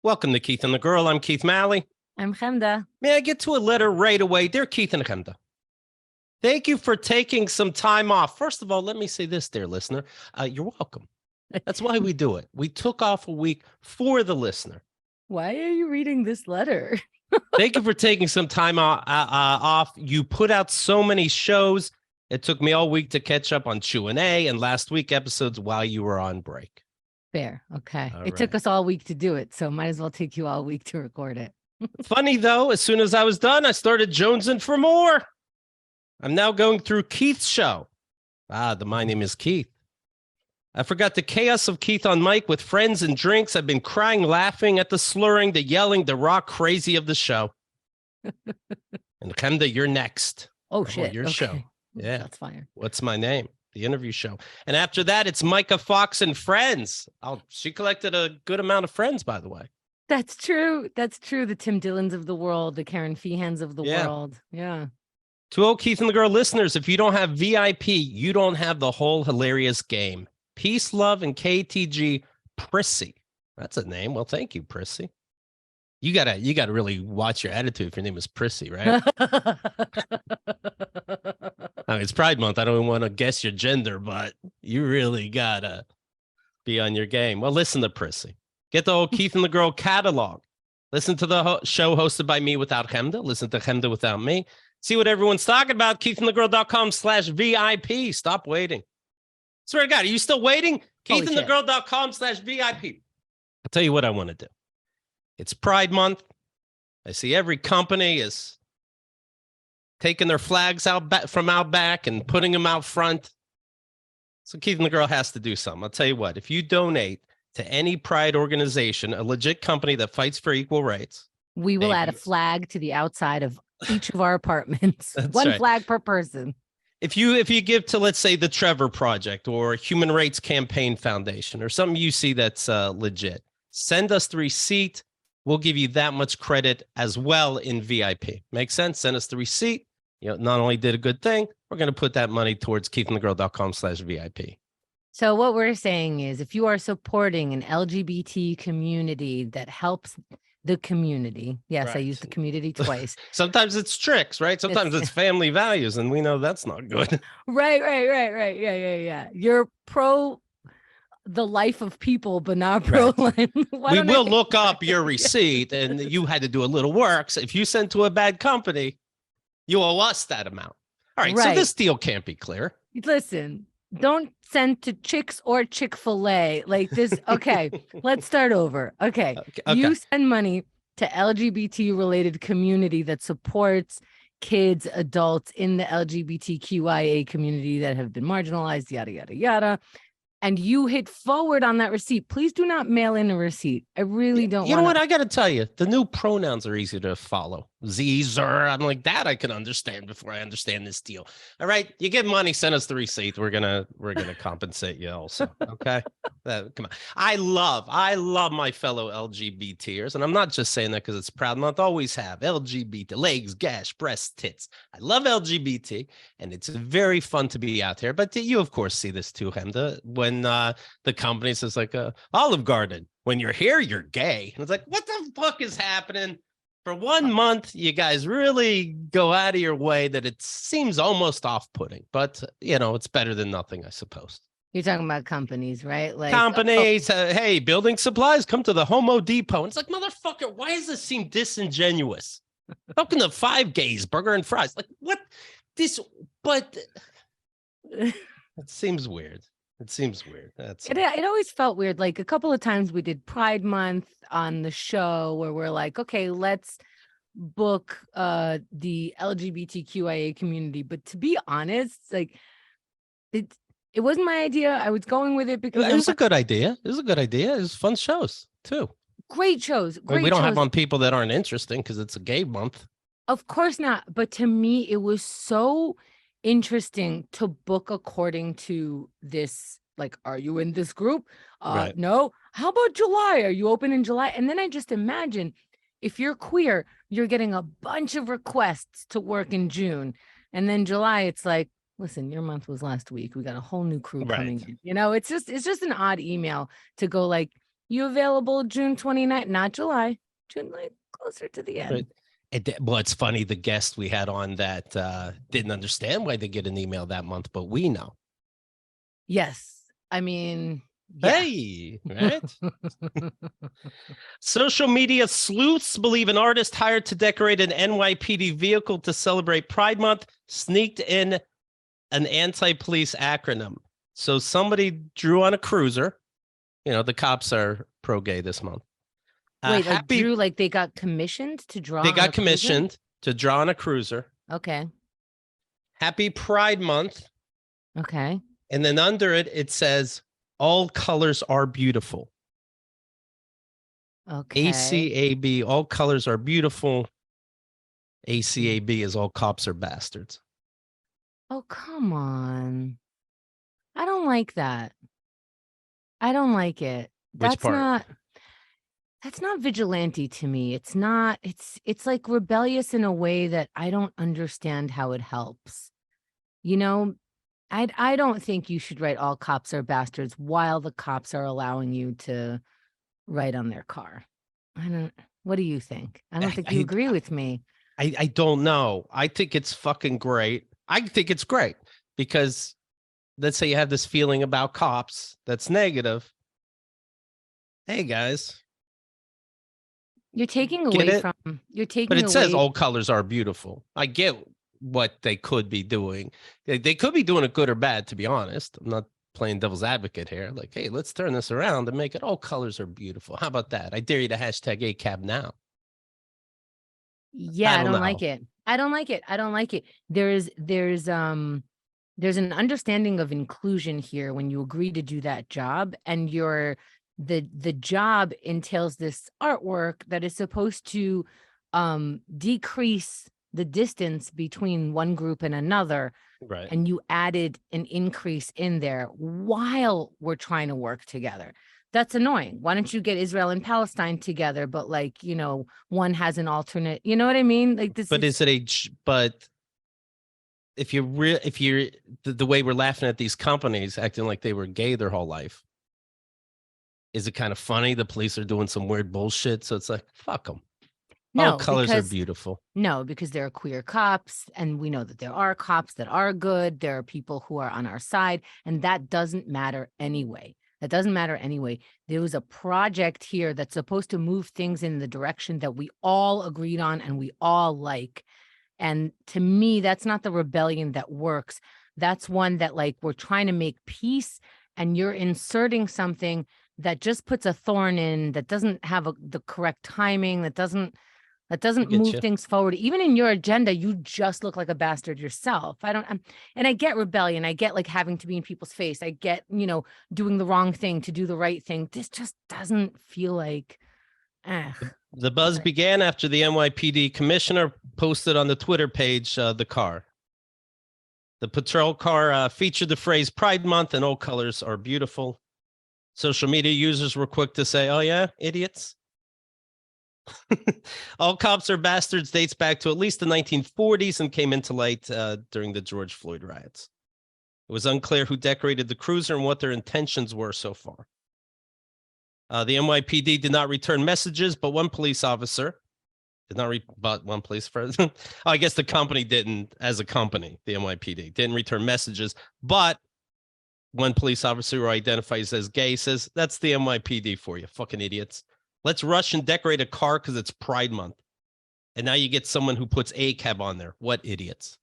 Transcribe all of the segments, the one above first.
Welcome to Keith and the Girl. I'm Keith Malley. I'm Chemda. May I get to a letter right away? Dear Keith and Chemda, thank you for taking some time off. First of all, let me say this, dear listener. You're welcome. That's why we do it. We took off a week for the listener. Why are you reading this letter? Thank you for taking some time off. You put out so many shows. It took me all week to catch up on Q&A and last week episodes while you were on break. Fair. Okay. All It took us all week to do it, so might as well take you all week to record it. Funny, though, as soon as I was done, I started jonesing for more. I'm now going through Keith's show. My name is Keith. I forgot the chaos of Keith on mic with friends and drinks. I've been crying, laughing at the slurring, the yelling, the raw crazy of the show. And Chemda, you're next. Oh, shit. Your show. Yeah. That's fine. What's my name? The interview show. And after that, it's Micah Fox and friends. She collected a good amount of friends, by the way. That's true. That's true. The Tim Dillons of the world, the Karen Feehans of the world. Yeah. To all Keith and the Girl listeners, if you don't have VIP, you don't have the whole hilarious game. Peace, love, and KTG Prissy. That's a name. Well, thank you, Prissy. You gotta really watch your attitude if your name is Prissy, right? I mean, it's Pride Month. I don't even want to guess your gender, but you really gotta be on your game. Well, listen to Prissy. Get the whole Keith and the Girl catalog. Listen to the show hosted by me without Chemda. Listen to Chemda without me. See what everyone's talking about. KeithandtheGirl.com/VIP. Stop waiting. Swear to God, are you still waiting? KeithandtheGirl.com/VIP. I'll tell you what I want to do. It's Pride Month. I see every company is taking their flags from out back and putting them out front. So Keith and the Girl has to do something. I'll tell you what, if you donate to any Pride organization, a legit company that fights for equal rights, we will add a flag to the outside of each of our apartments. One flag per person. If you give to, let's say, the Trevor Project or Human Rights Campaign Foundation or something you see that's legit, send us the receipt. We'll give you that much credit as well in VIP. Make sense? Send us the receipt. You know, not only did a good thing, we're going to put that money towards KeithandtheGirl.com/VIP. So what we're saying is if you are supporting an LGBT community that helps the community. Yes, right. I used the community twice. Sometimes it's tricks, right? Sometimes it's family values, and we know that's not good. Right. Yeah. You're pro the life of people, but not pro life. We will look up your receipt, and you had to do a little work. So if you send to a bad company, you owe us that amount. All right. So this deal can't be clear. Listen, don't send to Chicks or Chick-fil-A like this. Okay, let's start over. Okay. You send money to LGBT related community that supports kids, adults in the LGBTQIA community that have been marginalized, yada, yada, yada. And you hit forward on that receipt. Please do not mail in a receipt. I really don't want to. You know what? I got to tell you, the new pronouns are easy to follow. Zer. I'm like, that I can understand before I understand this deal. All right. You get money, send us the receipt. We're gonna compensate you also. Okay. Come on. I love my fellow LGBTers. And I'm not just saying that because it's Proud Month. Always have LGBT, legs, gash, breasts, tits. I love LGBT, and it's very fun to be out there. But you, of course, see this too, Chemda, when the company says like Olive Garden, when you're here, you're gay. And it's like, what the fuck is happening? For 1 month, you guys really go out of your way that it seems almost off-putting, but it's better than nothing, I suppose. You're talking about companies, right? Like companies, hey, building supplies, come to the Homo Depot. And it's like, motherfucker, why does this seem disingenuous? How can the 5 gays, burger and fries? Like, what? But it seems weird. It seems weird. It always felt weird. Like a couple of times we did Pride Month on the show where we're like, okay, let's book the LGBTQIA community. But to be honest, like it wasn't my idea. I was going with it because it was a good idea. It was fun shows too. Great shows. We don't have on people that aren't interesting because it's a gay month. Of course not. But to me, it was so interesting to book according to this. Like, are you in this group? Right. No. How about July? Are you open in July? And then I just imagine if you're queer, you're getting a bunch of requests to work in June. And then July, it's like, listen, your month was last week. We got a whole new crew coming in. It's just an odd email to go like, You available June 29th, not July, June, like closer to the end. Well, it's funny. The guest we had on that didn't understand why they get an email that month, but we know. Yes. I mean, yeah. Hey, right? Social media sleuths believe an artist hired to decorate an NYPD vehicle to celebrate Pride Month sneaked in an anti-police acronym. So somebody drew on a cruiser. You know, the cops are pro-gay this month. Wait, like drew, like they got commissioned to draw. They got commissioned to draw on a cruiser. Okay. Happy Pride Month. Okay. And then under it, it says, all colors are beautiful. Okay. ACAB, all colors are beautiful. ACAB is all cops are bastards. Oh, come on. I don't like that. I don't like it. Which part? That's not vigilante to me. It's not, it's like rebellious in a way that I don't understand how it helps. You know, I don't think you should write all cops are bastards while the cops are allowing you to write on their car. What do you think? I don't think you agree with me. I don't know. I think it's fucking great. I think it's great because let's say you have this feeling about cops that's negative. Hey guys. You're taking away from, but it says all colors are beautiful. I get what they could be doing. They could be doing it good or bad, to be honest. I'm not playing devil's advocate here. Like, hey, let's turn this around and make it all colors are beautiful. How about that? I dare you to hashtag ACAB now. Yeah, I don't like it. I don't like it. I don't like it. There's an understanding of inclusion here when you agree to do that job, and the job entails this artwork that is supposed to decrease the distance between one group and another. Right. And you added an increase in there while we're trying to work together. That's annoying. Why don't you get Israel and Palestine together? But like, you know, one has an alternate, you know what I mean? Like this. But but if you're the way we're laughing at these companies acting like they were gay their whole life, is it kind of funny? The police are doing some weird bullshit. So it's like, fuck them. No, all colors are beautiful. No, because there are queer cops, and we know that there are cops that are good. There are people who are on our side, and that doesn't matter anyway. That doesn't matter anyway. There was a project here that's supposed to move things in the direction that we all agreed on and we all like. And to me, that's not the rebellion that works. That's one that like we're trying to make peace, and you're inserting something that just puts a thorn in, that doesn't have the correct timing, that doesn't move things forward. Even in your agenda, you just look like a bastard yourself. And I get rebellion. I get like having to be in people's face. I get, you know, doing the wrong thing to do the right thing. This just doesn't feel like, The buzz began after the NYPD commissioner posted on the Twitter page the car. The patrol car featured the phrase Pride Month and all colors are beautiful. Social media users were quick to say, oh yeah, idiots. All cops are bastards dates back to at least the 1940s and came into light during the George Floyd riots. It was unclear who decorated the cruiser and what their intentions were so far. The NYPD did not return messages, but one police officer did not but one police person. I guess the company didn't, as a company, the NYPD didn't return messages, but one police officer who identifies as gay says, that's the NYPD for you, fucking idiots. Let's rush and decorate a car because it's Pride Month. And now you get someone who puts ACAB on there. What idiots.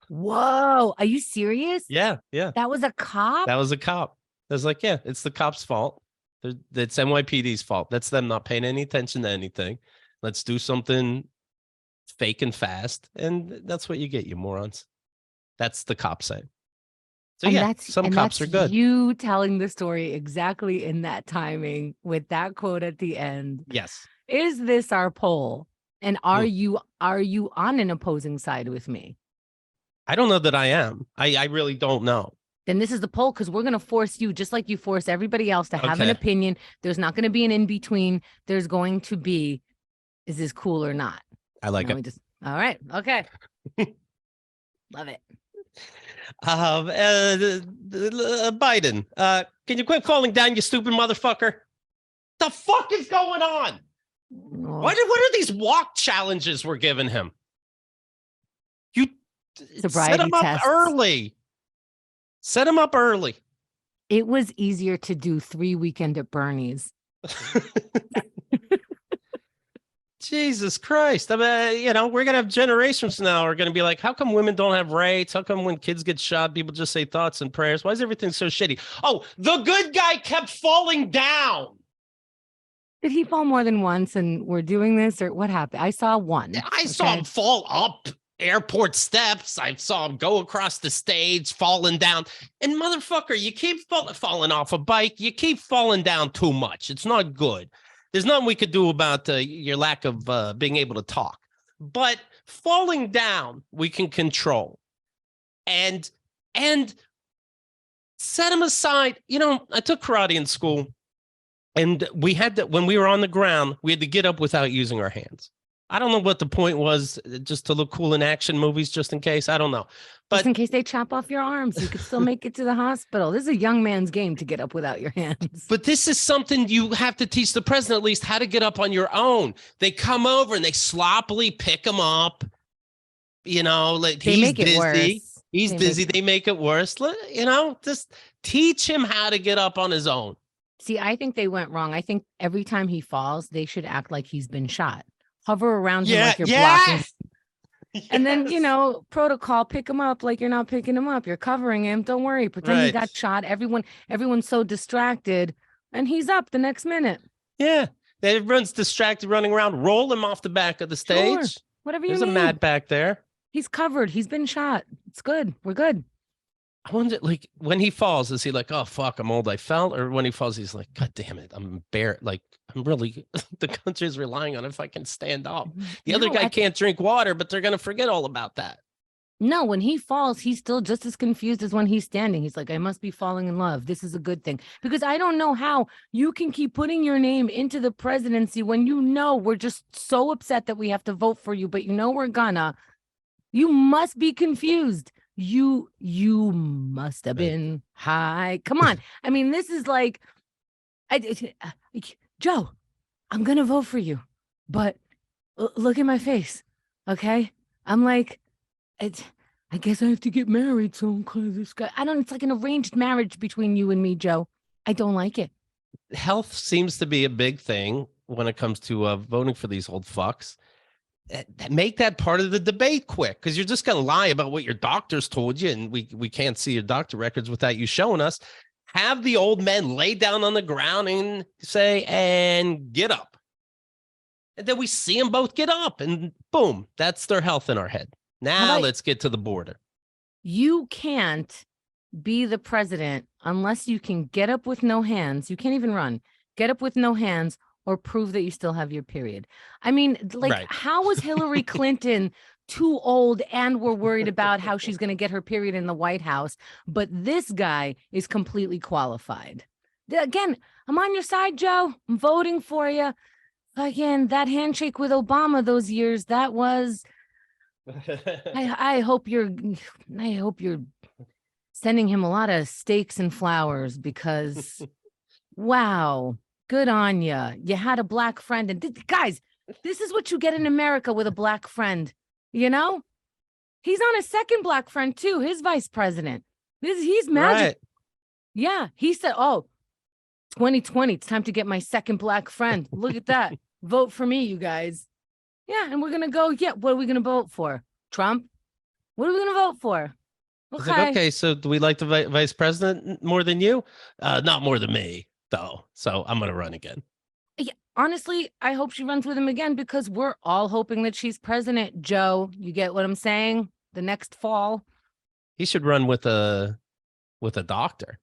Whoa. Are you serious? Yeah. That was a cop? That was a cop. I was like, yeah, it's the cop's fault. It's NYPD's fault. That's them not paying any attention to anything. Let's do something fake and fast. And that's what you get, you morons. That's the cop saying. So and yeah, some cops are good. You telling the story exactly in that timing with that quote at the end. Yes. Is this our poll? And are you on an opposing side with me? I don't know that I am. I really don't know. Then this is the poll, because we're going to force you, just like you force everybody else to have an opinion. There's not going to be an in-between. There's going to be, is this cool or not? I like it. All right. Okay. Love it. Biden, can you quit falling down, you stupid motherfucker? The fuck is going on? What are these walk challenges we're giving him? You set him up early. Set him up early. It was easier to do 3 Weekend at Bernie's. Jesus Christ. I mean, you know, we're going to have generations now. We're going to be like, how come women don't have rights? How come when kids get shot, people just say thoughts and prayers? Why is everything so shitty? Oh, the good guy kept falling down. Did he fall more than once and we're doing this, or what happened? I saw one. I saw him fall up airport steps. I saw him go across the stage, falling down. And motherfucker, you keep falling off a bike. You keep falling down too much. It's not good. There's nothing we could do about your lack of being able to talk. But falling down, we can control. And set him aside. You know, I took karate in school. And we had to, when we were on the ground, we had to get up without using our hands. I don't know what the point was, just to look cool in action movies, just in case. I don't know. But just in case they chop off your arms, you could still make it to the hospital. This is a young man's game to get up without your hands. But this is something you have to teach the president, at least, how to get up on your own. They come over and they sloppily pick him up. You know, like he's busy. He's busy. They make it worse. You know, just teach him how to get up on his own. See, I think they went wrong. I think every time he falls, they should act like he's been shot. Hover around him like you're blocking. And then, you know, protocol, pick him up like you're not picking him up. You're covering him. Don't worry. Pretend he got shot. Everyone's so distracted. And he's up the next minute. Yeah. Everyone's distracted, running around. Roll him off the back of the stage. Sure. Whatever you There's need. a mad back there. He's covered. He's been shot. It's good. We're good. I wonder, like, when he falls, is he like, oh, fuck, I'm old, I fell? Or when he falls, he's like, God damn it, I'm embarrassed. Like, I'm really, the country is relying on if I can stand up. The other guy can't drink water, but they're going to forget all about that. No, when he falls, he's still just as confused as when he's standing. He's like, I must be falling in love. This is a good thing. Because I don't know how you can keep putting your name into the presidency when you know we're just so upset that we have to vote for you, but you know we're gonna. You must be confused. You must have been high. Come on. I mean, this is like, Joe, I'm going to vote for you, but look at my face. Okay. I'm like, I guess I have to get married. So this guy, it's like an arranged marriage between you and me, Joe. I don't like it. Health seems to be a big thing when it comes to voting for these old fucks. Make that part of the debate quick, because you're just going to lie about what your doctors told you, and we can't see your doctor records without you showing us. Have the old men lay down on the ground and say, and get up. And then we see them both get up, and boom, that's their health in our head. Now let's get to the border. You can't be the president unless you can get up with no hands. You can't even run. Get up with no hands, or prove that you still have your period. I mean, like, how was Hillary Clinton too old and we're worried about how she's going to get her period in the White House, but this guy is completely qualified? Again, I'm on your side, Joe. I'm voting for you. Again, that handshake with Obama those years, that was, I hope you're sending him a lot of steaks and flowers, because wow. Good on you. You had a black friend. And guys, this is what you get in America with a black friend. You know, he's on a second black friend, too. His vice president. He's magic. Right. Yeah. He said, oh, 2020, it's time to get my second black friend. Look at that. Vote for me, you guys. Yeah. And we're going to go. Yeah. What are we going to vote for? Trump? What are we going to vote for? Okay. Like, okay. So do we like the vice president more than you? Not more than me, though. So I'm going to run again. Yeah, honestly, I hope she runs with him again, because we're all hoping that she's president. Joe, you get what I'm saying? The next fall. He should run with a doctor,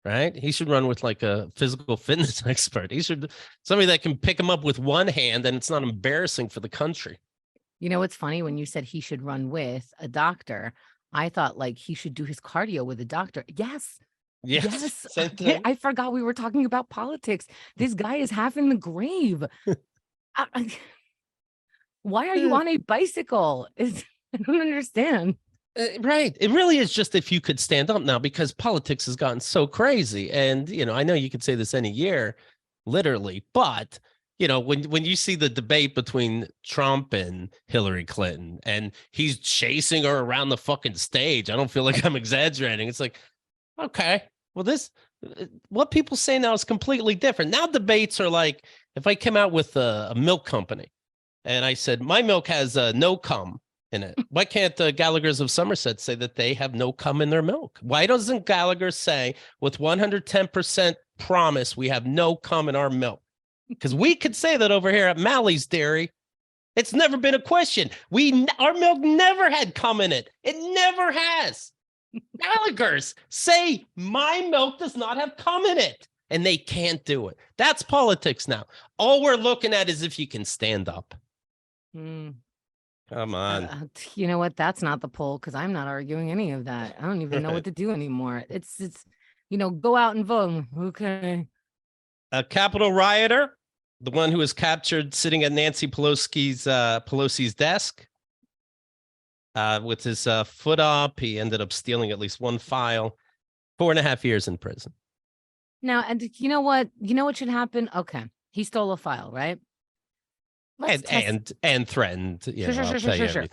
right? He should run with like a physical fitness expert. He should, somebody that can pick him up with one hand and it's not embarrassing for the country. You know, what's funny, when you said he should run with a doctor, I thought like he should do his cardio with a doctor. Yes. Yes. I forgot we were talking about politics. This guy is half in the grave. Why are you on a bicycle? I don't understand. Right. It really is just if you could stand up now, because politics has gotten so crazy. And, you know, I know you could say this any year, literally. But when you see the debate between Trump and Hillary Clinton, and he's chasing her around the fucking stage, I don't feel like I'm exaggerating. It's like, okay, well, what people say now is completely different. Now debates are like, if I came out with a milk company and I said, my milk has no cum in it, why can't the Gallagher's of Somerset say that they have no cum in their milk? Why doesn't Gallagher say with 110% promise we have no cum in our milk? Because we could say that over here at Mally's Dairy. It's never been a question. Our milk never had cum in it. It never has. Gallagher's say my milk does not have cum in it, and they can't do it. That's politics now. All we're looking at is if you can stand up. Come on. You know what? That's not the poll, because I'm not arguing any of that. I don't even know what to do anymore. It's go out and vote. Okay. A Capitol rioter, the one who was captured sitting at Nancy Pelosi's desk with his foot up. He ended up stealing at least one file. 4.5 years in prison. Now, and you know what? You know what should happen? Okay. He stole a file, right? And threatened. Sure.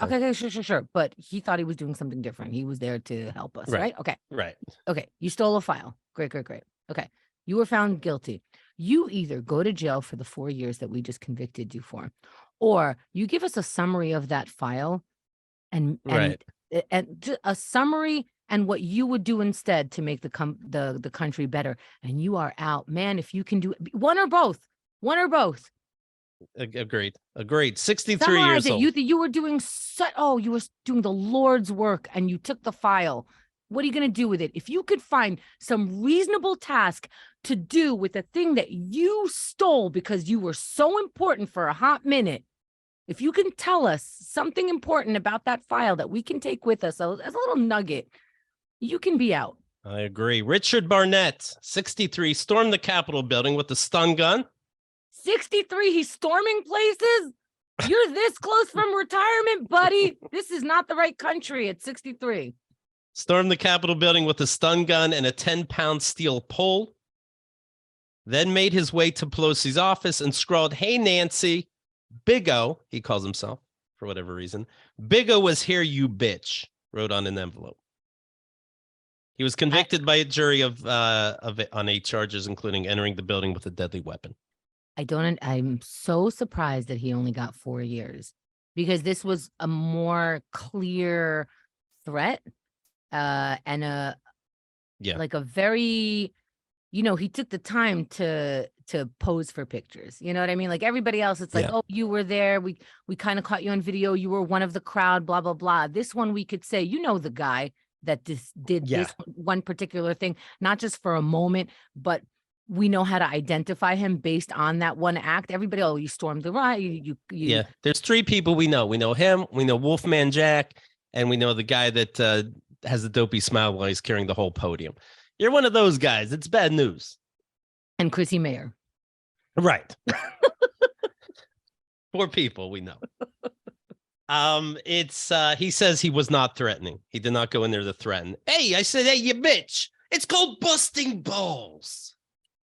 Okay, sure. But he thought he was doing something different. He was there to help us, right? Okay. Right. Okay. You stole a file. Great. Okay. You were found guilty. You either go to jail for the 4 years that we just convicted you for, or you give us a summary of that file and a summary and what you would do instead to make the country better. And you are out, man. If you can do one or both. Agreed. 63 Summarize years it. old. You were doing you were doing the Lord's work, and you took the file. What are you going to do with it? If you could find some reasonable task to do with the thing that you stole because you were so important for a hot minute, if you can tell us something important about that file that we can take with us as a little nugget, you can be out. I agree. Richard Barnett, 63, stormed the Capitol building with a stun gun. 63, he's storming places? You're this close from retirement, buddy. This is not the right country at 63. Stormed the Capitol building with a stun gun and a 10-pound steel pole. Then made his way to Pelosi's office and scrawled, "Hey, Nancy, Big O," he calls himself for whatever reason. "Big O was here, you bitch," wrote on an envelope. He was convicted by a jury on 8 charges, including entering the building with a deadly weapon. I'm so surprised that he only got 4 years, because this was a more clear threat and like a very, he took the time to pose for pictures. You know what I mean? Like everybody else, it's like, oh, you were there. We kind of caught you on video. You were one of the crowd, blah, blah, blah. This one, we could say, the guy that did this one particular thing, not just for a moment, but we know how to identify him based on that one act. Everybody, you stormed the riot. Yeah, there's 3 people we know. We know him, we know Wolfman Jack, and we know the guy that has the dopey smile while he's carrying the whole podium. You're one of those guys. It's bad news. And Chrissy Mayer. Right. 4 people we know. He says he was not threatening. He did not go in there to threaten. Hey, I said, hey, you bitch. It's called busting balls.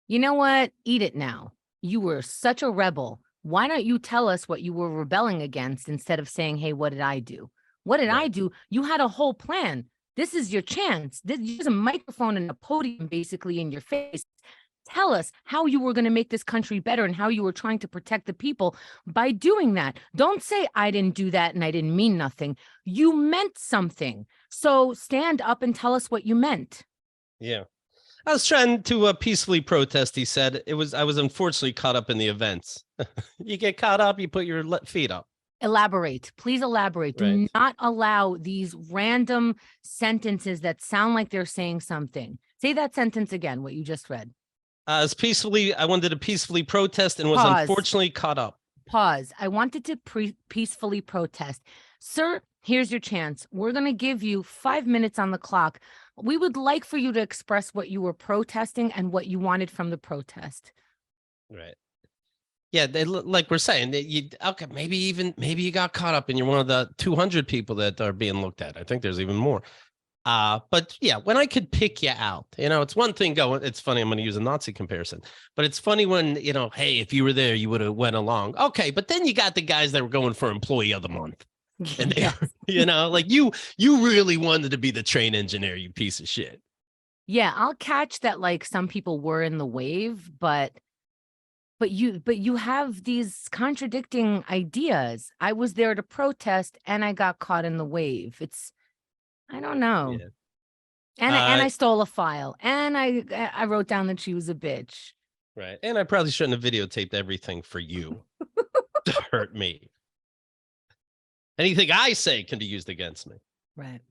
You know what? Eat it now. You were such a rebel. Why don't you tell us what you were rebelling against instead of saying, hey, what did I do? What did I do? You had a whole plan. This is your chance. There's a microphone and a podium basically in your face. Tell us how you were going to make this country better and how you were trying to protect the people by doing that. Don't say I didn't do that and I didn't mean nothing. You meant something. So stand up and tell us what you meant. Yeah. I was trying to peacefully protest, he said. I was unfortunately caught up in the events. You get caught up, you put your feet up. Elaborate. Please elaborate. Right. Do not allow these random sentences that sound like they're saying something. Say that sentence again, what you just read. I wanted to peacefully protest and was unfortunately caught up. Pause. I wanted to peacefully protest. Sir, here's your chance. We're going to give you 5 minutes on the clock. We would like for you to express what you were protesting and what you wanted from the protest. Right. Yeah, like we're saying, maybe you got caught up and you're one of the 200 people that are being looked at. I think there's even more. But yeah, when I could pick you out, it's one thing going. It's funny. I'm going to use a Nazi comparison, but it's funny when, hey, if you were there, you would have went along. Okay. But then you got the guys that were going for employee of the month. And they, like you really wanted to be the train engineer, you piece of shit. Yeah. I'll catch that. Like some people were in the wave, but you have these contradicting ideas. I was there to protest and I got caught in the wave. I don't know. Yeah. And I stole a file and I wrote down that she was a bitch. Right. And I probably shouldn't have videotaped everything for you to hurt me. Anything I say can be used against me. Right.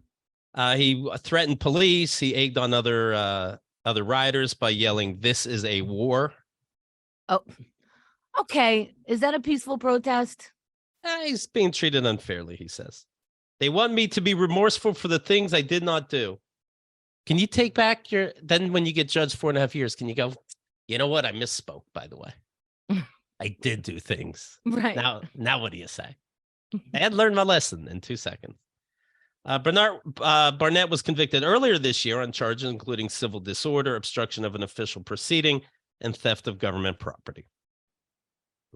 He threatened police. He egged on other rioters by yelling, "This is a war." Oh, okay. Is that a peaceful protest? He's being treated unfairly, he says. They want me to be remorseful for the things I did not do. Can you take back then when you get judged 4.5 years, can you go, you know what? I misspoke, by the way. I did do things. Right. Now what do you say? I had learned my lesson in 2 seconds. Barnett was convicted earlier this year on charges including civil disorder, obstruction of an official proceeding, and theft of government property.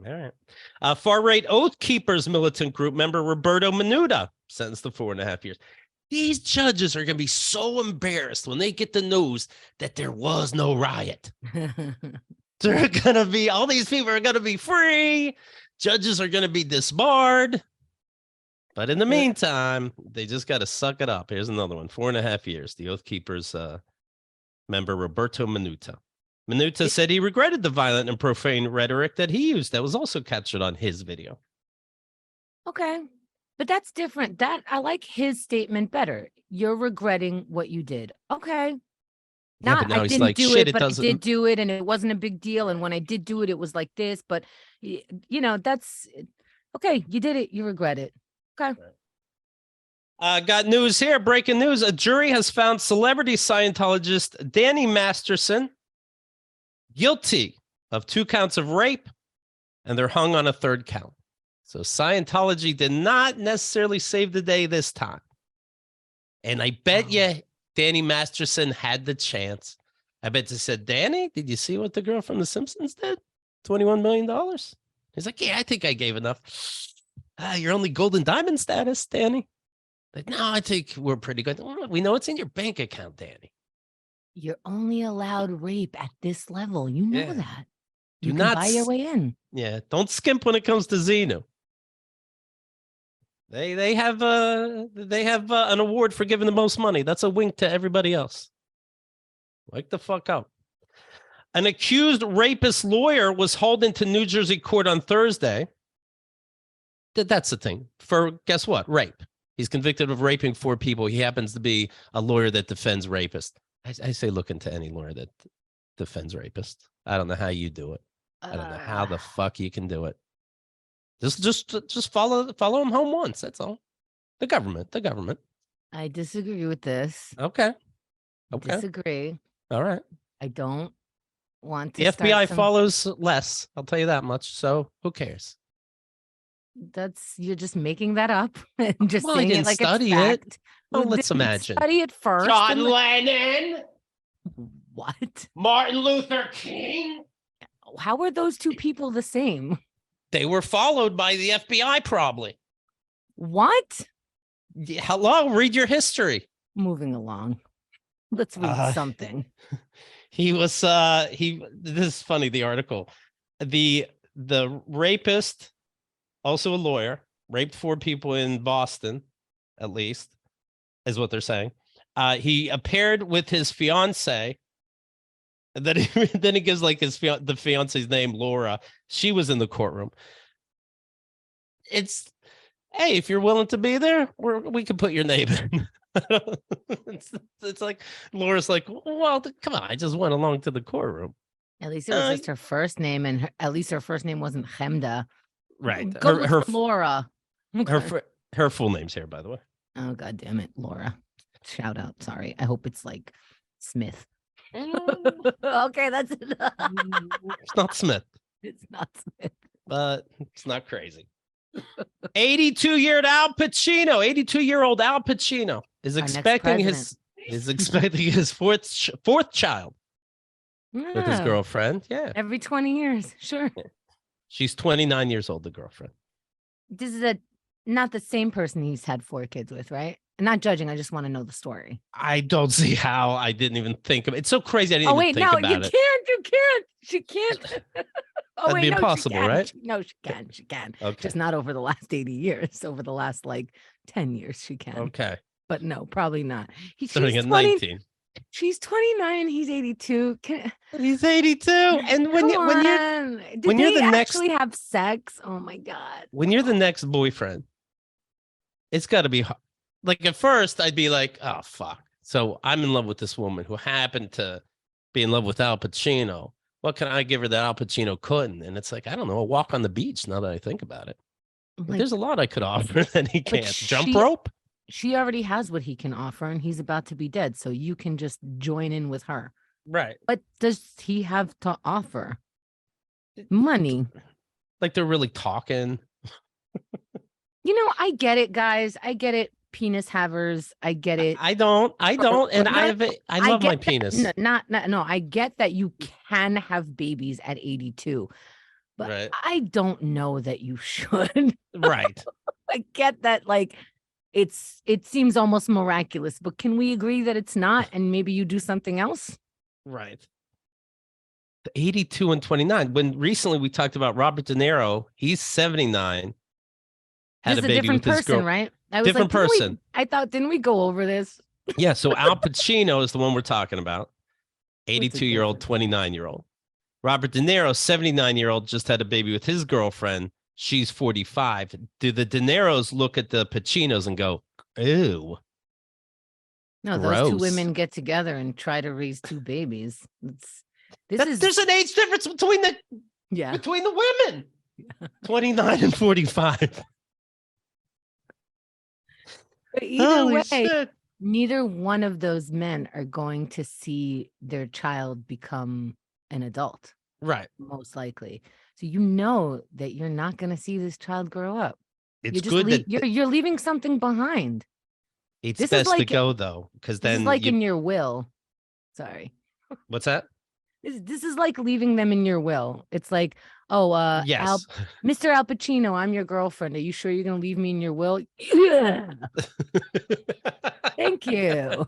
All right. Far-right Oath Keepers militant group member Roberto Minuta sentenced to 4.5 years. These judges are going to be so embarrassed when they get the news that there was no riot. They're going to be, all these people are going to be free. Judges are going to be disbarred. But in the meantime, they just got to suck it up. Here's another one, 4.5 years. The Oath Keepers member Roberto Minuta. Minuta said he regretted the violent and profane rhetoric that he used that was also captured on his video. Okay. But that's different. I like his statement better. You're regretting what you did. Okay. Now I he's didn't like, do shit, it, but I did do it and it wasn't a big deal. And when I did do it, it was like this. But, that's okay. You did it. You regret it. Okay. Got news here. Breaking news. A jury has found celebrity Scientologist Danny Masterson guilty of 2 counts of rape, and they're hung on a 3rd count. So Scientology did not necessarily save the day this time. And I bet you Danny Masterson had the chance. I bet they said, Danny, did you see what the girl from The Simpsons did? $21 million. He's like, yeah, I think I gave enough. You're only golden diamond status, Danny. Like, no, I think we're pretty good. We know it's in your bank account, Danny. You're only allowed rape at this level. You know that. You Do can not buy your way in. Yeah, don't skimp when it comes to Xenu. They have an award for giving the most money. That's a wink to everybody else. Wake the fuck up. An accused rapist lawyer was hauled into New Jersey court on Thursday. That's the thing. For guess what? Rape. He's convicted of raping 4 people. He happens to be a lawyer that defends rapists. I say look into any lawyer that defends rapists. I don't know how you do it. I don't know how the fuck you can do it. Just follow him home once. That's all. The government. I disagree with this. Okay. Disagree. All right. I don't want to. The FBI follows less. I'll tell you that much. So who cares? You're just making that up and just saying it like study it's fact. it. Well, let's imagine. Study it first. John Lennon. What? Martin Luther King. How are those 2 people the same? They were followed by the FBI, probably. What? Hello, read your history. Moving along. Let's read something. He was this is funny, the article. The rapist, also a lawyer, raped 4 people in Boston, at least, is what they're saying. He appeared with his fiance. And then he gives like the fiance's name, Laura. She was in the courtroom. Hey, if you're willing to be there, we can put your name in. it's like Laura's like, well, come on, I just went along to the courtroom. At least it was just her first name, and at least her first name wasn't Chemda. Right. Her Laura. Okay. Her full name's here, by the way. Oh, God damn it, Laura. Shout out. Sorry. I hope it's like Smith. Okay, that's enough. It's not Smith. It's not Smith. But it's not crazy. 82-year-old Al Pacino is expecting is expecting his fourth child with his girlfriend. Yeah. Every 20 years. Sure. Yeah. She's 29 years old, the girlfriend. This is not the same person he's had 4 kids with, right? I'm not judging. I just want to know the story. I don't see how. I didn't even think of it. It's so crazy. I didn't even think about it. You can't. She can't. That'd be impossible, right? No, she can. She can. Okay. Just not over the last 80 years. Over the last 10 years, she can. Okay. But no, probably not. Starting at 19. She's 29. He's 82. He's 82. And when you're the next, actually have sex? Oh my God. When you're the next boyfriend, it's got to be hard. Like at first, I'd be like, oh fuck. So I'm in love with this woman who happened to be in love with Al Pacino. What can I give her that Al Pacino couldn't? And it's like, I don't know, a walk on the beach. Now that I think about it, there's a lot I could offer that he can't. Jump rope. She already has what he can offer, and he's about to be dead. So you can just join in with her. Right. What does he have to offer? Money. Like they're really talking. I get it, guys. I get it. Penis havers. I get it. I don't. And I love my penis. No. I get that you can have babies at 82, but right. I don't know that you should. Right. I get that. It seems almost miraculous, but can we agree that it's not? And maybe you do something else? Right. 82 and 29. When recently we talked about Robert De Niro, he's 79. Had a baby with his girl. Right? I was different person. Didn't we go over this? Yeah. So Al Pacino is the one we're talking about. 82-year-old, 29-year-old. Robert De Niro, 79-year-old, just had a baby with his girlfriend. She's 45. Do the De Niros look at the Pacinos and go, ew? No, those 2 women get together and try to raise 2 babies. There's an age difference between the women. Yeah. 29 and 45. But either way, neither one of those men are going to see their child become an adult. Right. Most likely. So you know that you're not going to see this child grow up. It's good you're leaving something behind. It's best to go though, because then it's in your will. Sorry. What's that? This is like leaving them in your will. It's like, oh, yes, Mr. Al Pacino, I'm your girlfriend. Are you sure you're going to leave me in your will? Yeah. Thank you.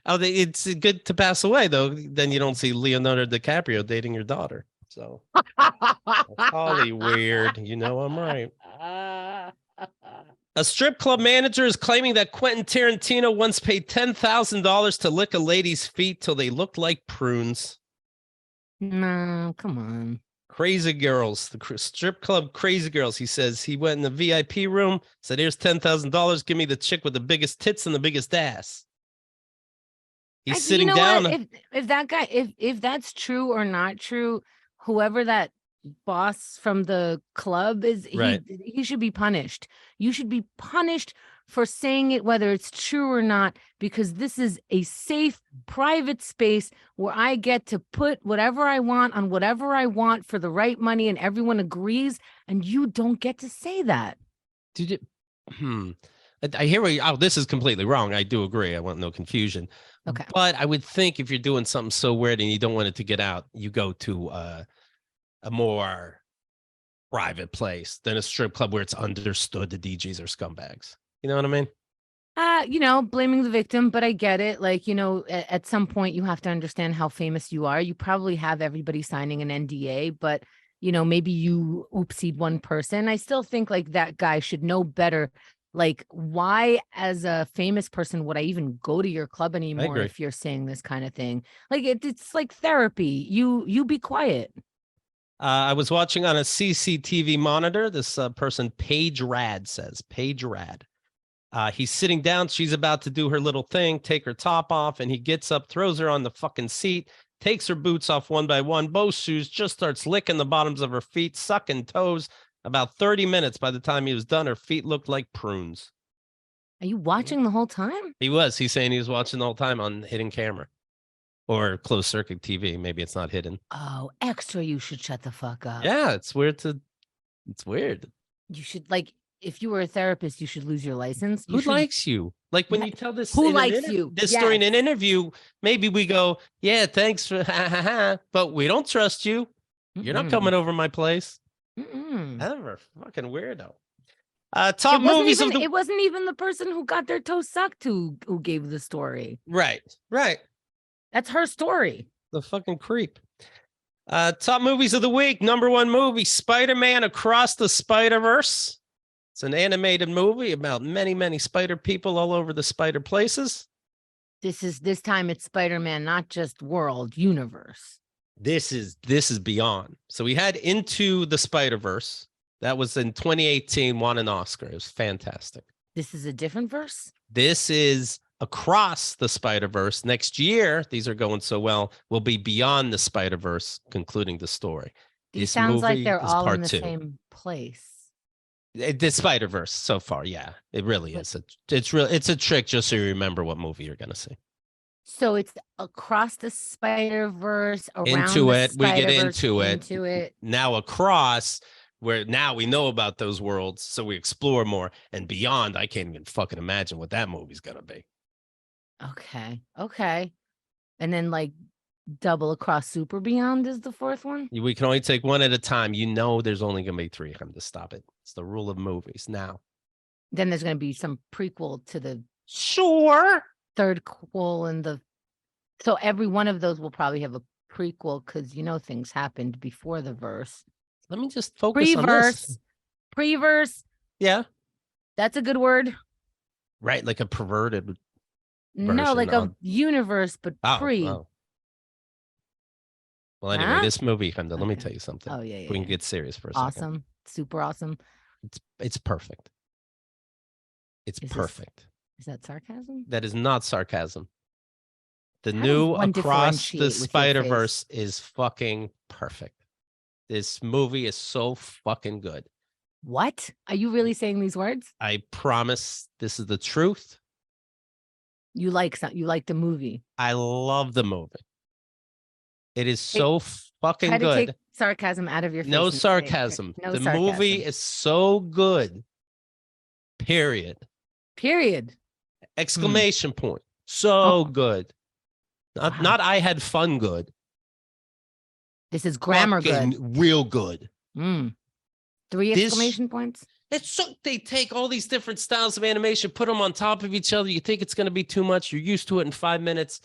It's good to pass away though. Then you don't see Leonardo DiCaprio dating your daughter. So that's totally weird. I'm right. A strip club manager is claiming that Quentin Tarantino once paid $10,000 to lick a lady's feet till they looked like prunes. No, come on. Crazy Girls, the strip club Crazy Girls. He says he went in the VIP room, said, here's $10,000. Give me the chick with the biggest tits and the biggest ass. He's sitting down. If that guy, if that's true or not true, whoever that boss from the club is, right. he should be punished. You should be punished for saying it, whether it's true or not, because this is a safe, private space where I get to put whatever I want on whatever I want for the right money, and everyone agrees, and you don't get to say that. Did you? I hear this is completely wrong. I do agree. I want no confusion. Okay. But I would think if you're doing something so weird and you don't want it to get out, you go to a more private place than a strip club where it's understood the DJs are scumbags. You know what I mean? Blaming the victim, but I get it. At some point you have to understand how famous you are. You probably have everybody signing an NDA, but maybe you oopsied one person. I still think that guy should know better. Why, as a famous person, would I even go to your club anymore if you're saying this kind of thing? It's like therapy. You be quiet. I was watching on a CCTV monitor. This person, Paige Rad, says, Paige Rad. He's sitting down. She's about to do her little thing, take her top off, and he gets up, throws her on the fucking seat, takes her boots off one by one, both shoes, just starts licking the bottoms of her feet, sucking toes. About 30 minutes by the time he was done, her feet looked like prunes. Are you watching the whole time? He was. He's saying he was watching the whole time on hidden camera or closed circuit TV. Maybe it's not hidden. Oh, extra. You should shut the fuck up. Yeah, it's weird. It's weird. You should if you were a therapist, you should lose your license. Who likes you? Like when you tell this, who likes you? This story in an interview, maybe we go, yeah, thanks for but we don't trust you. You're not coming over my place. Ever fucking weirdo. Top movies of the. It wasn't even the person who got their toes sucked who gave the story. Right. That's her story. The fucking creep. Top movies of the week. Number one movie, Spider-Man Across the Spider-Verse. It's an animated movie about many, many spider people all over the spider places. This time it's Spider-Man, not just world, universe. This is beyond. So we had Into the Spider-Verse. That was in 2018, won an Oscar. It was fantastic. This is a different verse? This is Across the Spider-Verse. Next year, these are going so well, will be Beyond the Spider-Verse, concluding the story. It sounds like they're all in the same place. The Spider-Verse so far, yeah. It really is. It's a trick just so you remember what movie you're going to see. So it's Across the Spider-Verse, into it. We get into it. Now Across, where now we know about those worlds, so we explore more. And Beyond, I can't even fucking imagine what that movie's going to be. Okay. And then like Double Across Super Beyond is the fourth one? We can only take one at a time. You know there's only going to be three of them to stop it. It's the rule of movies now. Then there's going to be some prequel to the third quel and so every one of those will probably have a prequel because things happened before the verse. Let me just focus on this. Preverse. Yeah. That's a good word. Right, like a perverted No, like a universe, but pre. Oh. Well, anyway, this movie, Chemda, let me tell you something. Oh, yeah. We can get serious for a second. Awesome. Super awesome. It's perfect. It's perfect. Is that sarcasm? That is not sarcasm. The new Across the Spider-Verse is fucking perfect. This movie is so fucking good. What? Are you really saying these words? I promise this is the truth. You like the movie. I love the movie. It is so fucking good. Try to take sarcasm out of your face. No sarcasm. The movie is so good. Period. Exclamation point. So good. Not I had fun good. This is grammar good. Real good. 3 exclamation points. It's so they take all these different styles of animation, put them on top of each other. You think it's going to be too much. You're used to it in 5 minutes.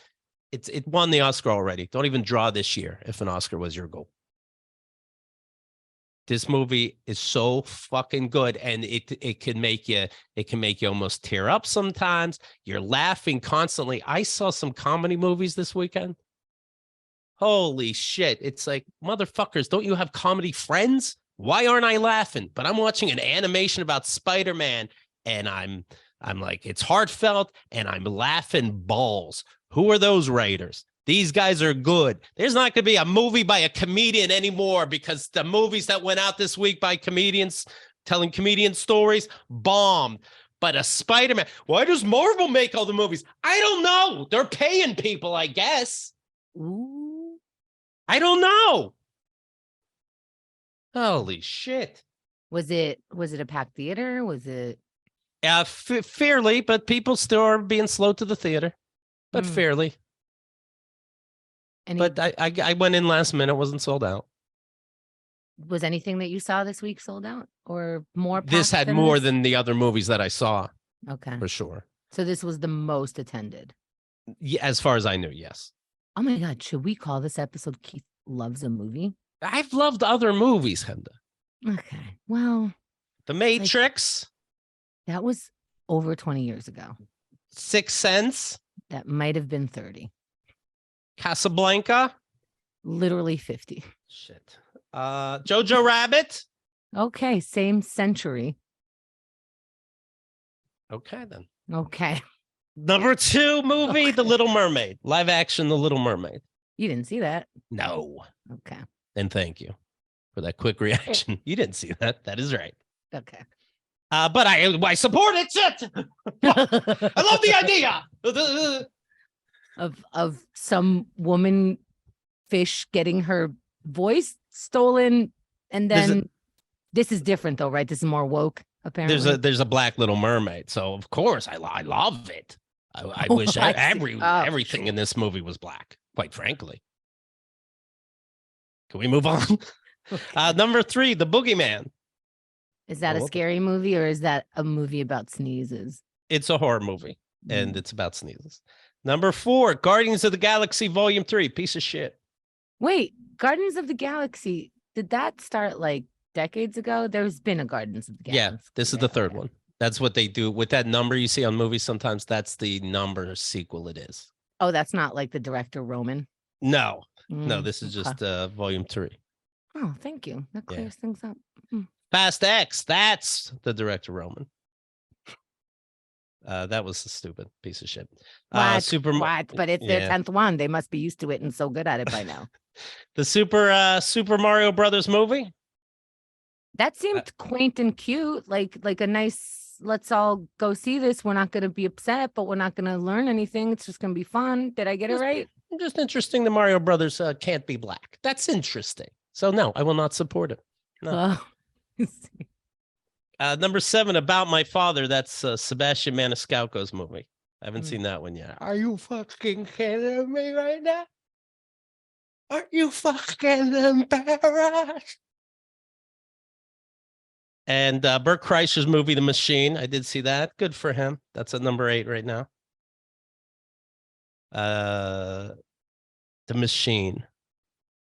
It won the Oscar already. Don't even draw this year if an Oscar was your goal. This movie is so fucking good, and it can make you almost tear up sometimes. You're laughing constantly. I saw some comedy movies this weekend. Holy shit. It's like, motherfuckers, don't you have comedy friends? Why aren't I laughing? But I'm watching an animation about Spider-Man, and I'm like, it's heartfelt, and I'm laughing balls. Who are those writers? These guys are good. There's not going to be a movie by a comedian anymore because the movies that went out this week by comedians telling comedian stories bombed. But a Spider-Man, why does Marvel make all the movies? I don't know. They're paying people, I guess. Ooh. I don't know. Holy shit. Was it a packed theater? Was it? Fairly, but people still are being slow to the theater. But fairly. But I went in last minute, wasn't sold out. Was anything that you saw this week sold out or more? This had more than the other movies that I saw. Okay. For sure. So this was the most attended. Yeah, as far as I knew, yes. Oh my God. Should we call this episode Keith Loves a Movie? I've loved other movies, Chemda. Okay. Well. The Matrix. That was over 20 years ago. Sixth Sense. That might have been 30. Casablanca. Literally 50. Shit. Jojo Rabbit. Okay. Same century. Okay, then. Okay. Number 2 movie, The Little Mermaid. Live action, The Little Mermaid. You didn't see that? No. Okay. And thank you for that quick reaction. You didn't see that. That is right. Okay. But I support it. Shit. I love the idea of some woman fish getting her voice stolen, and then this is different though, right? This is more woke. apparently. There's a Black Little Mermaid, so of course I love it. I Oh, wish I see. everything Sure. in this movie was black. Quite frankly. Can we move on? Okay. Number 3, The Boogeyman. Is that a scary movie or is that a movie about sneezes? It's a horror movie, and it's about sneezes. Number 4, Guardians of the Galaxy Volume 3. Piece of shit. Wait, Guardians of the Galaxy. Did that start like decades ago? There's been a Guardians of the Galaxy. Yeah, this is the third one. That's what they do with that number you see on movies. Sometimes that's the number sequel it is. Oh, that's not like the director Roman? No, this is just Volume 3. Oh, thank you. That clears things up. Fast X, that's the director Roman. That was a stupid piece of shit. What? But it's their 10th one. They must be used to it and so good at it by now. The Super Mario Brothers movie. That seemed quaint and cute, like a nice, let's all go see this. We're not going to be upset, but we're not going to learn anything. It's just going to be fun. Did I get it right? Just interesting. The Mario Brothers can't be black. That's interesting. So no, I will not support it. No. Number 7, About My Father. That's Sebastian Maniscalco's movie. I haven't seen that one yet. Are you fucking kidding me right now? Are you fucking embarrassed? And Bert Kreischer's movie, The Machine. I did see that. Good for him. That's at number 8 right now. The Machine.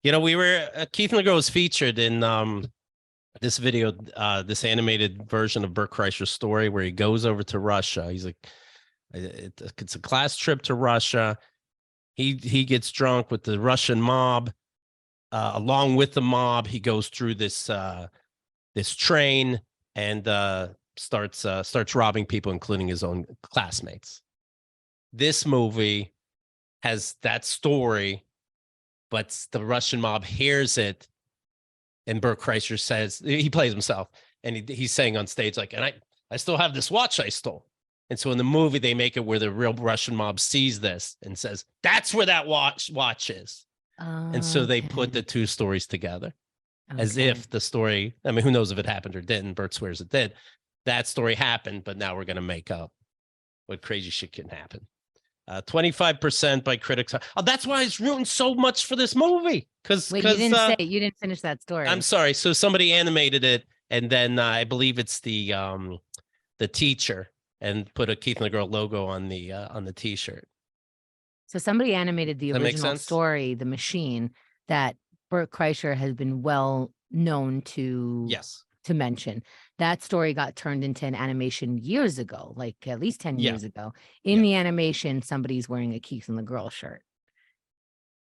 You know, Keith McGraw was featured in this video, this animated version of Bert Kreischer's story where he goes over to Russia. He's like, it's a class trip to Russia. He gets drunk with the Russian mob. Along with the mob, he goes through this train and starts robbing people, including his own classmates. This movie has that story, but the Russian mob hears it. And Bert Kreischer says, he plays himself, and he's saying on stage, like, and I still have this watch I stole. And so in the movie, they make it where the real Russian mob sees this and says, that's where that watch is. And so they put the two stories together as if the story, I mean, who knows if it happened or didn't. Bert swears it did. That story happened, but now we're going to make up what crazy shit can happen. 25% by critics. Oh, that's why it's rooting so much for this movie. Wait, you didn't finish that story. I'm sorry. So somebody animated it, and then I believe it's the teacher, and put a Keith McGraw logo on the T-shirt. So somebody animated the original story, The Machine, that Bert Kreischer has been well known to mention. That story got turned into an animation years ago, like at least 10 years ago. In the animation, somebody's wearing a Keith and the Girl shirt.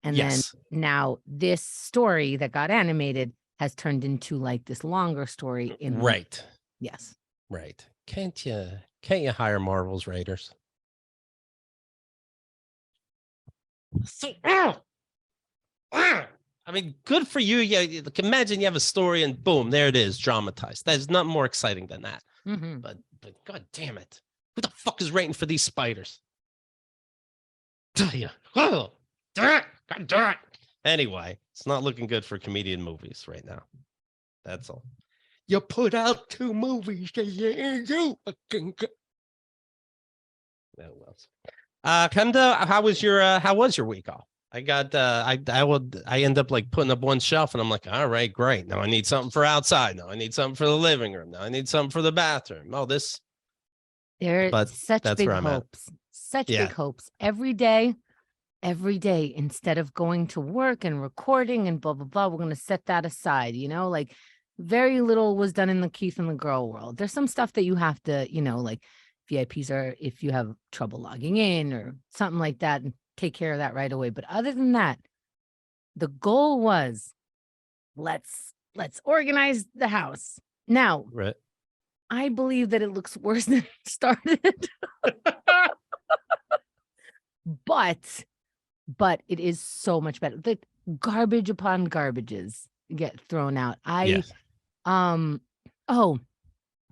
And then now this story that got animated has turned into like this longer story. Yes. Right. Can't you hire Marvel's writers? I mean, good for you. Yeah, imagine you have a story and boom, there it is, dramatized. There's nothing more exciting than that. But God damn it, who the fuck is writing for these spiders? Tell you, God damn it. Anyway, it's not looking good for comedian movies right now. That's all. You put out 2 movies that you fucking. That was. Chemda, how was your week off? I got I end up like putting up one shelf and I'm like, all right, great. Now I need something for outside. Now I need something for the living room. Now I need something for the bathroom. Oh, this. There's such big hopes. Such big hopes. Every day, instead of going to work and recording and blah, blah, blah, we're going to set that aside, like very little was done in the Keith and the Girl world. There's some stuff that you have to, like VIPs are, if you have trouble logging in or something like that, and take care of that right away. But other than that, the goal was let's organize the house. Now, I believe that it looks worse than it started. But it is so much better. Like garbage upon garbages get thrown out.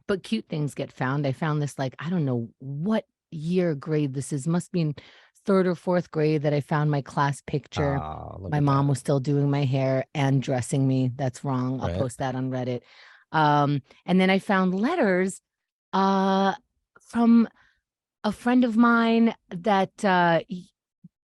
But cute things get found. I found this, like, I don't know what year grade this is. Must be in 3rd or 4th grade that I found my class picture. My mom was still doing my hair and dressing me. That's wrong. I'll post that on Reddit. And then I found letters From a friend of mine that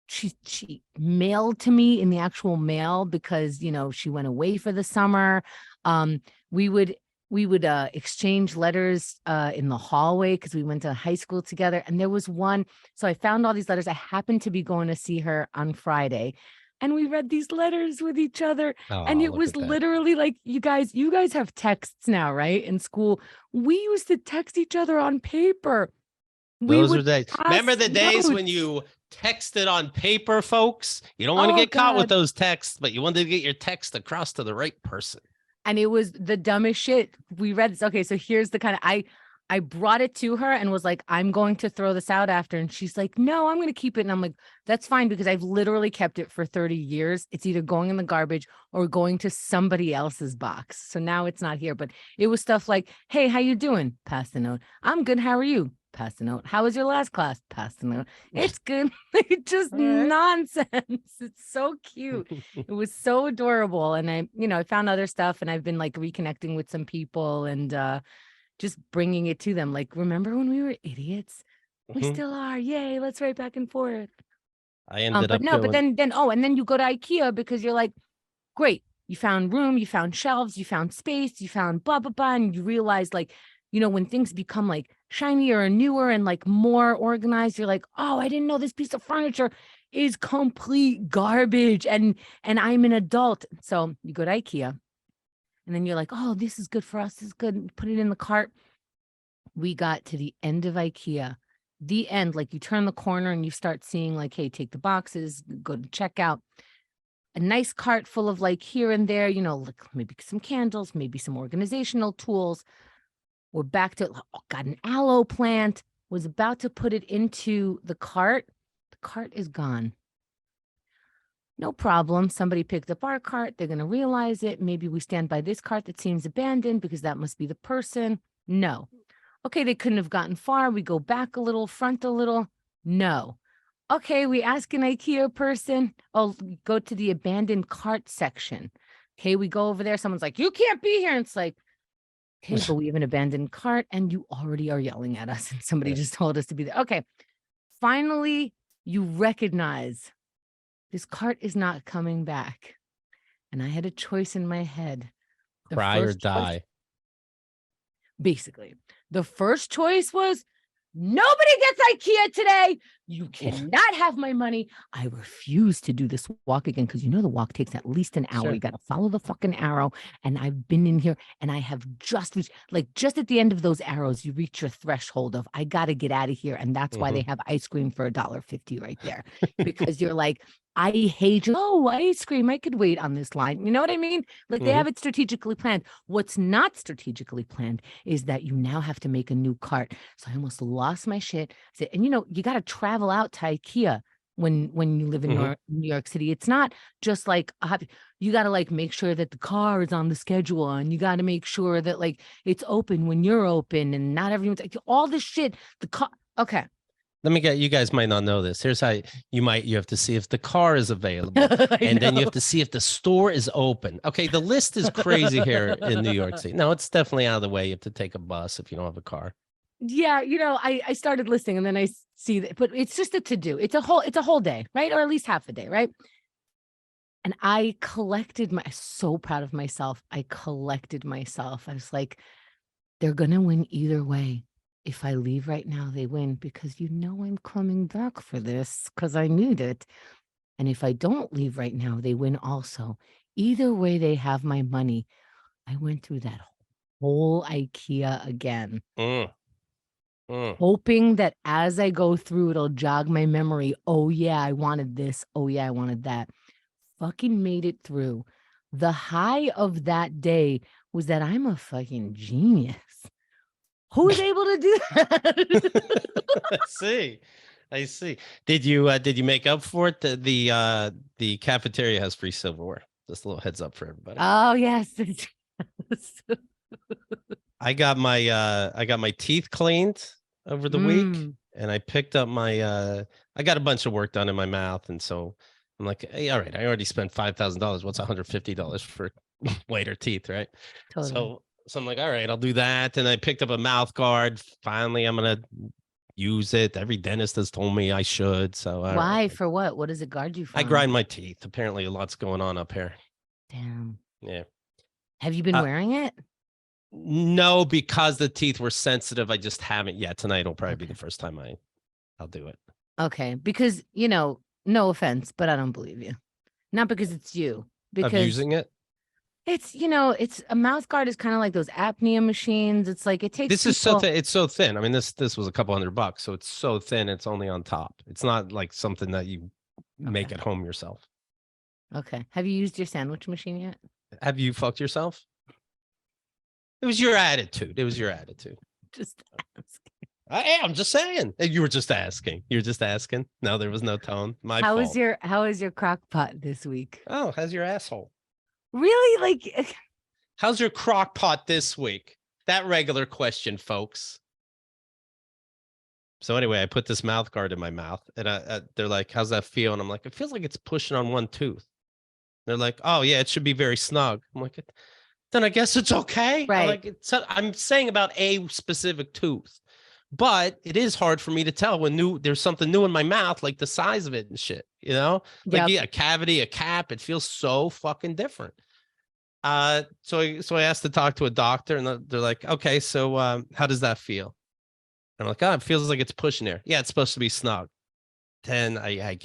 she mailed to me in the actual mail because, you know, she went away for the summer. Um, we would exchange letters in the hallway because we went to high school together. And there was one, so I found all these letters. I happened to be going to see her on Friday, and we read these letters with each other. And Oh, it look was at that. literally like, you guys have texts now, right? In school, we used to text each other on paper. Those were days. pass Remember the days when notes. you texted on paper, folks? You don't want to Oh, get caught with God. those texts, but you wanted to get your text across to the right person. And it was the dumbest shit. We read this. Okay, so here's the kind of I brought it to her and was like, I'm going to throw this out after. And she's like, no, I'm going to keep it. And I'm like, that's fine, because I've literally kept it for 30 years. It's either going in the garbage or going to somebody else's box. So now it's not here. But it was stuff like, hey, how you doing? Pass the note. I'm good. How are you? Pass the note. How was your last class? Pass the note. It's good. Just All right. nonsense. It's so cute. It was so adorable. And I found other stuff, and I've been like reconnecting with some people and just bringing it to them. Like, remember when we were idiots? We still are. Yay. Let's write back and forth. I ended But up no, but going. then you go to IKEA because you're like, great. You found room, you found shelves, you found space, you found blah, blah, blah. And you realize, like, when things become like shinier and newer and like more organized, you're like, oh, I didn't know this piece of furniture is complete garbage. And I'm an adult. So you go to IKEA and then you're like, oh, this is good for us. This is good. Put it in the cart. We got to the end of IKEA, the end, like you turn the corner and you start seeing like, hey, take the boxes, go to checkout. A nice cart full of like here and there, like maybe some candles, maybe some organizational tools. We're back to, got an aloe plant, was about to put it into the cart. The cart is gone. No problem. Somebody picked up our cart. They're going to realize it. Maybe we stand by this cart that seems abandoned because that must be the person. No. Okay, they couldn't have gotten far. We go back a little, front a little. No. Okay, we ask an IKEA person. Oh, go to the abandoned cart section. Okay, we go over there. Someone's like, you can't be here. And it's like, okay, but we have an abandoned cart and you already are yelling at us. And somebody just told us to be there. Okay, finally, you recognize this cart is not coming back. And I had a choice in my head. Cry or die. Basically, the first choice was, nobody gets IKEA today. You cannot have my money. I refuse to do this walk again, because the walk takes at least an hour. Sure. You got to follow the fucking arrow. And I've been in here and I have just reached, like, just at the end of those arrows, you reach your threshold of, I got to get out of here. And that's why they have ice cream for $1.50 right there, because you're like, I hate you. Oh, ice cream. I could wait on this line. You know what I mean? Like, they have it strategically planned. What's not strategically planned is that you now have to make a new cart. So I almost lost my shit. I said, and you got to travel out to IKEA when you live in New York City. It's not just like, you got to like make sure that the car is on the schedule, and you got to make sure that like it's open when you're open, and not everyone's like, all this shit. The car. Okay. Let me get, you guys might not know this. Here's how you have to see if the car is available, and then you have to see if the store is open. Okay, the list is crazy here in New York City. No, it's definitely out of the way. You have to take a bus if you don't have a car. Yeah, I started listening, and then I see that, but it's just a to-do. It's a whole day, right? Or at least half a day, right? And I collected so proud of myself. I collected myself. I was like, they're gonna win either way. If I leave right now, they win, because I'm coming back for this because I need it. And if I don't leave right now, they win also. Either way, they have my money. I went through that whole IKEA again, hoping that as I go through, it'll jog my memory. Oh, yeah, I wanted this. Oh, yeah, I wanted that. Fucking made it through. The high of that day was that I'm a fucking genius. Who's able to do that? I see. Did you make up for it? The cafeteria has free silverware. Just a little heads up for everybody. Oh, yes. I got my teeth cleaned over the week, and I picked up I got a bunch of work done in my mouth, and so I'm like, hey, all right, I already spent $5,000. What's $150 for whiter teeth, right? Totally. So I'm like, all right, I'll do that. And I picked up a mouth guard. Finally, I'm going to use it. Every dentist has told me I should. So why? For what? What does it guard you from? I grind my teeth. Apparently a lot's going on up here. Damn. Yeah. Have you been wearing it? No, because the teeth were sensitive. I just haven't yet. Tonight will probably be the first time I'll do it. Okay. Because, no offense, but I don't believe you. Not because it's you. Because of using it? It's, it's a mouth guard is kind of like those apnea machines. It's like it takes. This is so thin. It's so thin. I mean, this was a couple $100, so it's so thin. It's only on top. It's not like something that you make at home yourself. Okay. Have you used your sandwich machine yet? Have you fucked yourself? It was your attitude. Just asking. I'm just saying. You were just asking. You're just asking. No, there was no tone. My fault. How is your crock pot this week? Oh, how's your asshole? Really? Like, how's your crock pot this week? That regular question, folks. So anyway, I put this mouth guard in my mouth, and they're like, "How's that feel?" And I'm like, "It feels like it's pushing on one tooth." They're like, "Oh yeah, it should be very snug." I'm like, "Then I guess it's okay." Right. I'm saying about a specific tooth, but it is hard for me to tell when there's something new in my mouth, like the size of it and shit. Like a cavity, a cap. It feels so fucking different. So I asked to talk to a doctor, and they're like, "Okay, so how does that feel?" And I'm like, "Oh, it feels like it's pushing there." Yeah, it's supposed to be snug. Then I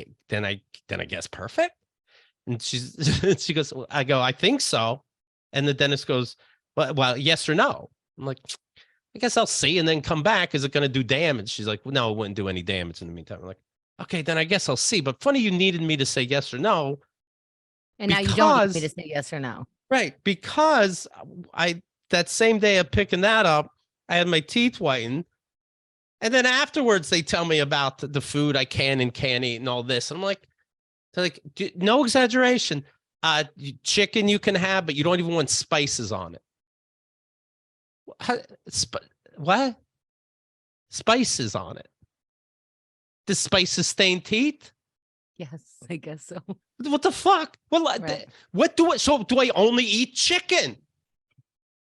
guess perfect. And she goes, I go, "I think so." And the dentist goes, well, yes or no? I'm like, I guess I'll see and then come back. Is it going to do damage? She's like, well, no, it wouldn't do any damage in the meantime. I'm like, okay, then I guess I'll see. But funny, you needed me to say yes or no. And now you don't need me to say yes or no. Right. Because that same day of picking that up, I had my teeth whitened. And then afterwards, they tell me about the food I can and can't eat and all this. And I'm like, no exaggeration. Chicken you can have, but you don't even want spices on it. What? Spices on it? Does spices stain teeth? Yes, I guess so. What the fuck? Well, right. Do I only eat chicken?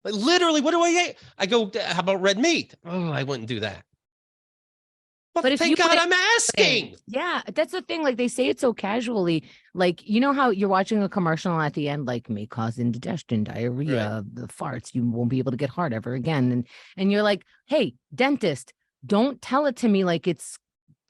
Like, literally, what do I eat? I go, how about red meat? Oh, I wouldn't do that. But if thank God I'm asking. Yeah, that's the thing. Like they say it so casually. Like, how you're watching a commercial and at the end, like may cause indigestion, diarrhea, right. The farts, you won't be able to get hard ever again. And you're like, hey, dentist, don't tell it to me like it's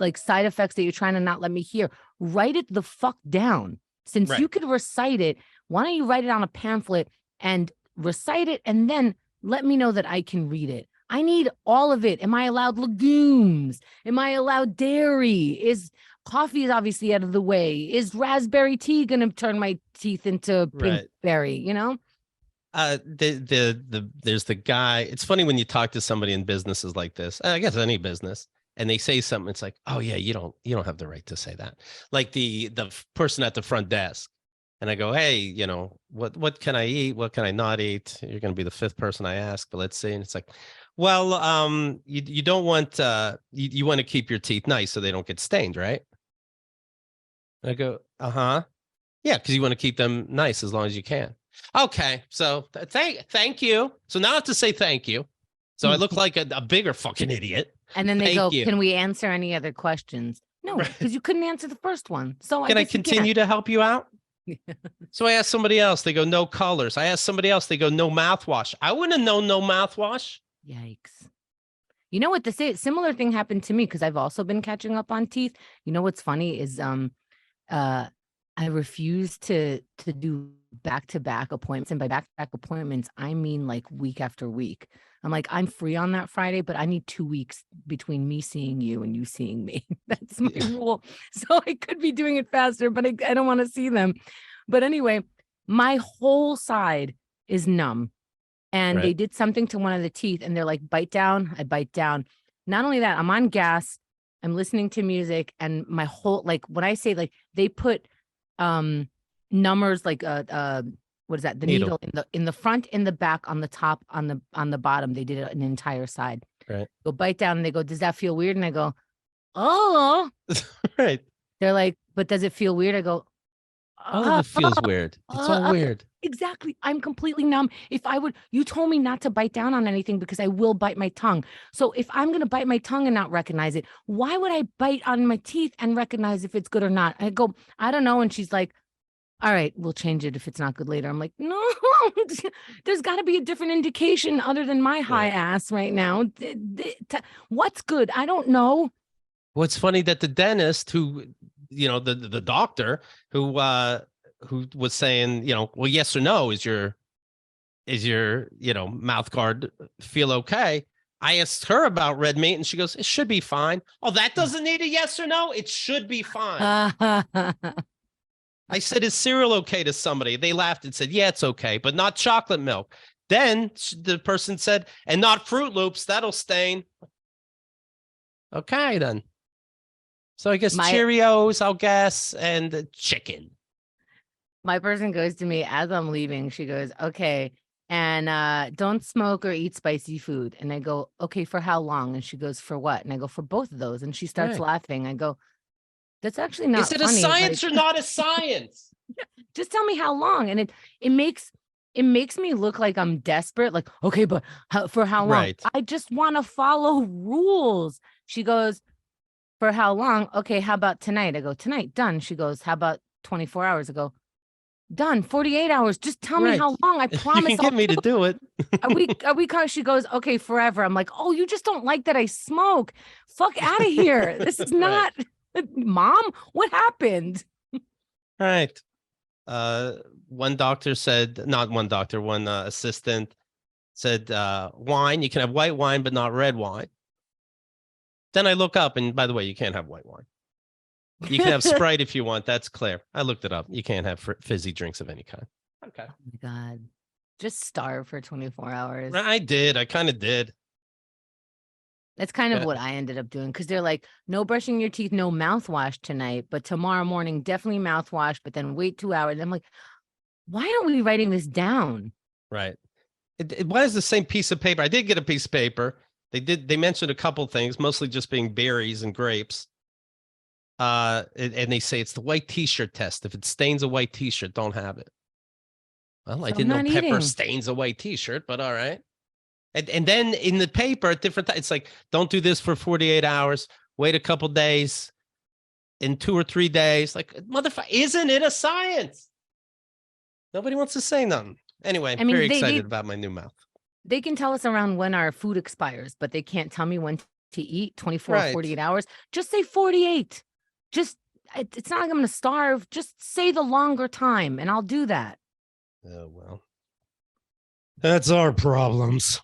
like side effects that you're trying to not let me hear. Write it the fuck down. Since you could recite it, why don't you write it on a pamphlet and recite it and then let me know that I can read it. I need all of it. Am I allowed legumes? Am I allowed dairy? Coffee is obviously out of the way. Is raspberry tea going to turn my teeth into pink berry? There's the guy. It's funny when you talk to somebody in businesses like this, I guess any business, and they say something. It's like, oh yeah, you don't have the right to say that. Like the person at the front desk. And I go, hey, what can I eat? What can I not eat? You're going to be the fifth person I ask, but let's see. And it's like, well, you don't want, you want to keep your teeth nice so they don't get stained, right? And I go, yeah, because you want to keep them nice as long as you can. Okay, so thank you. So now I have to say thank you. So I look like a bigger fucking idiot. And then they go, can we answer any other questions? No, because you couldn't answer the first one. So can I continue to help you out? So I asked somebody else, they go, no colors. I asked somebody else, they go, no mouthwash. I wouldn't have known no mouthwash. Yikes. You know what, similar thing happened to me because I've also been catching up on teeth. You know what's funny is I refuse to do back-to-back appointments. And by back-to-back appointments, I mean like week after week. I'm like, I'm free on that Friday, but I need 2 weeks between me seeing you and you seeing me. That's my rule. So I could be doing it faster, but I don't want to see them. But anyway, my whole side is numb. And they did something to one of the teeth and they're like, bite down. I bite down. Not only that, I'm on gas. I'm listening to music and my whole, like when I say like they put numbers like what is that? The needle in the front, in the back, on the top, on the bottom. They did it an entire side. Right. Go bite down and they go, does that feel weird? And I go, oh. Right. They're like, but does it feel weird? I go, All of it feels weird. It's all weird. Exactly. I'm completely numb. You told me not to bite down on anything because I will bite my tongue. So if I'm going to bite my tongue and not recognize it, why would I bite on my teeth and recognize if it's good or not? I go, I don't know. And she's like, all right, we'll change it if it's not good later. I'm like, no, there's got to be a different indication other than my high ass right now. What's good? I don't know. Well, it's funny that the dentist who, the doctor who was saying, well, yes or no, is your mouth guard feel okay? I asked her about red meat and she goes, it should be fine. Oh, that doesn't need a yes or no. It should be fine. I said, is cereal okay to somebody? They laughed and said, yeah, it's okay, but not chocolate milk. Then the person said, and not Fruit Loops, that'll stain. Okay, then. So I guess Cheerios, I'll guess, and chicken. My person goes to me as I'm leaving. She goes, okay, and don't smoke or eat spicy food. And I go, okay, for how long? And she goes, for what? And I go, for both of those. And she starts laughing. I go, that's actually not funny. Is it a science or not a science? Just tell me how long. And it makes me look like I'm desperate. Like, okay, but for how long? Right. I just want to follow rules. She goes, for how long? Okay, how about tonight? I go, tonight, done. She goes, how about 24 hours? I go, done. 48 hours. Just tell me how long. I promise. You can get me to do it. Are we? She goes, okay, forever. I'm like, oh, you just don't like that I smoke. Fuck out of here. This is not. Mom, what happened? All right. One doctor said, not one doctor, one assistant said, wine, you can have white wine, but not red wine. Then I look up, and by the way, you can't have white wine. You can have Sprite if you want. That's clear. I looked it up. You can't have fizzy drinks of any kind. Okay. Oh my God. Just starve for 24 hours. I did. I kind of did. That's kind of what I ended up doing, because they're like, no brushing your teeth, no mouthwash tonight, but tomorrow morning, definitely mouthwash, but then wait 2 hours. I'm like, why aren't we writing this down? Right. Why is the same piece of paper? I did get a piece of paper. They mentioned a couple things, mostly just being berries and grapes. And they say it's the white t-shirt test. If it stains a white t-shirt, don't have it. Well, so I didn't know pepper stains a white t-shirt, but all right. And then in the paper at different times, it's like, don't do this for 48 hours. Wait a couple days. In 2 or 3 days. Like, motherfucker, isn't it a science? Nobody wants to say nothing. Anyway, I'm very excited about my new mouth. They can tell us around when our food expires, but they can't tell me when to eat, 24 or 48 hours. Just say 48. It's not like I'm going to starve. Just say the longer time, and I'll do that. Oh, well. That's our problems.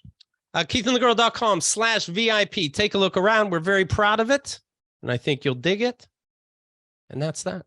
KeithandTheGirl.com/VIP. Take a look around. We're very proud of it, and I think you'll dig it. And that's that.